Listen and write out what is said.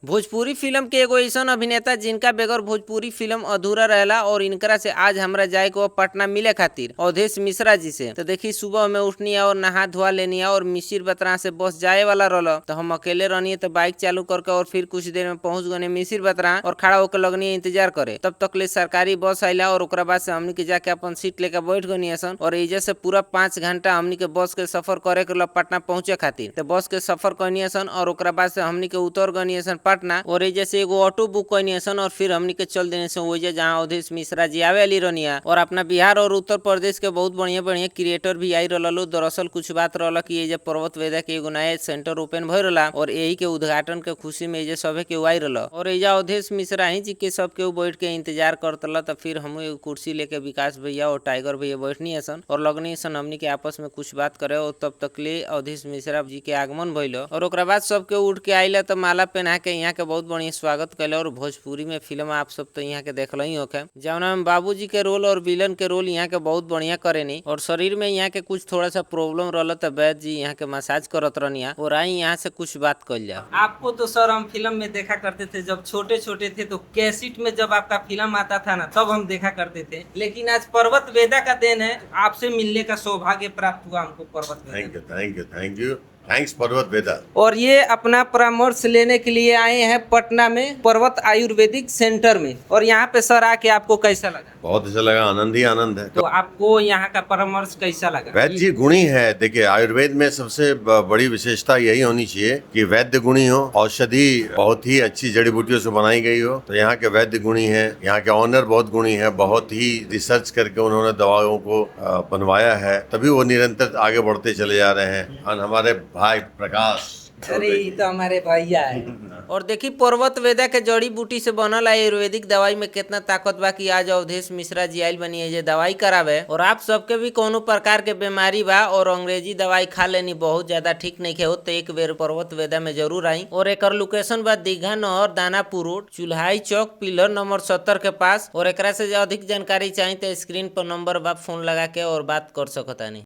Bhojpuri film के एगो ऐसन अभिनेता जिनका बगैर भोजपुरी फिल्म अधूरा रहेला और इनकरा से आज हमरा जाए को पटना मिले खातिर अवधेश मिश्रा जी से। तो देखी सुबह में उठनी और नहा धोआ लेनी और मिसिर बतरा से बस जाए वाला रहल तो हम अकेले रहनी तो बाइक चालू करके और फिर कुछ देर में पहुंच गए मिसिर बतरा और खड़ा होकर लगनी इंतजार करे। तब तक ले सरकारी बस आइला और ओकरा बाद से हमनी के जाके अपन सीट लेके बैठ गनी सन और एजे से पूरा 5 घंटा हमनी के बस के सफर करे के पटना पहुंचे खातिर। तो बस के सफर करनी सन और ओकरा बाद से हमनी के उतर गनी सन पटना और जैसे एगो ऑटो बुक करनी सन और फिर हमनी के चल देने सन वही जहाँ अवधेश मिश्रा जी आवे वाली रहनिया। और अपना बिहार और उत्तर प्रदेश के बहुत बढ़िया बढ़िया क्रिएटर भी आई रहलो। दरअसल कुछ बात रहला कि ये पर्वत वेदा के एगो नया सेंटर ओपन भइल रहला और यही के उद्घाटन के खुशी में ये सभे के आई रहला और एजा अवधेश मिश्रा ही जी के सब के बैठ के इंतजार करतला। तो फिर हम एगो कुर्सी लेके विकास भैया और टाइगर भैया बैठनी सन और लगनी सन हमनी के आपस में कुछ बात करे और तब तक ले अवधेश मिश्रा जी के आगमन भइल और ओकरा बाद सबके उठ के आइला तो माला पहना के यहाँ के बहुत बढ़िया स्वागत कैले। और भोजपुरी में फिल्म आप सब तो यहाँ के देखल ही होखे जौना में बाबूजी के रोल और विलन के रोल यहाँ के बहुत बढ़िया करेनी और शरीर में यहाँ के कुछ थोड़ा सा प्रॉब्लम रहल तो वैद्य जी यहाँ के मसाज करत रहनिया और आई यहाँ से कुछ बात कल जाए। आपको तो सर हम फिल्म में देखा करते थे जब छोटे छोटे थे, तो कैसेट में जब आपका फिल्म आता था ना तब हम देखा करते थे। लेकिन आज पर्वत वेदा का दिन है, आपसे मिलने का सौभाग्य प्राप्त हुआ हमको पर्वत वेदा। थैंक यू थैंक्स पर्वत वेदा। और ये अपना परामर्श लेने के लिए आए हैं पटना में पर्वत आयुर्वेदिक सेंटर में। और यहाँ पे सर आके आपको कैसा लगा? बहुत अच्छा लगा, आनंद ही आनंद है। तो आपको यहाँ का परामर्श कैसा लगा? वैद्य जी गुणी है। देखिए आयुर्वेद में सबसे बड़ी विशेषता यही होनी चाहिए कि वैद्य गुणी हो, औषधि बहुत ही अच्छी जड़ी बूटियों से बनाई गई हो। तो यहाँ के वैद्य गुणी है, यहाँ के ऑनर बहुत गुणी है, बहुत ही रिसर्च करके उन्होंने दवाओं को बनवाया है, तभी वो निरंतर आगे बढ़ते चले जा रहे हैं। और हमारे भाई प्रकाश, अरे ये तो हमारे भैया है। और देखी पर्वत वेदा के जड़ी बूटी से बनल आयुर्वेदिक दवाई में कितना ताकत बा कि आज अवधेश मिश्रा जी आइल बनी है जे दवाई करावे। और आप सबके भी कोनो प्रकार के बीमारी बा और अंग्रेजी दवाई खा लेनी बहुत ज्यादा ठीक नहीं हो तो एक बेर पर्वत वेदा में जरूर आई। और एक लोकेशन बा दीघा नहर दानापुर रोड चुल्हाई चौक पिलर नंबर 70 के पास। और एकरा से अधिक जानकारी चाहिए तो स्क्रीन पर नंबर बा, फोन लगा के और बात कर सकता नहीं।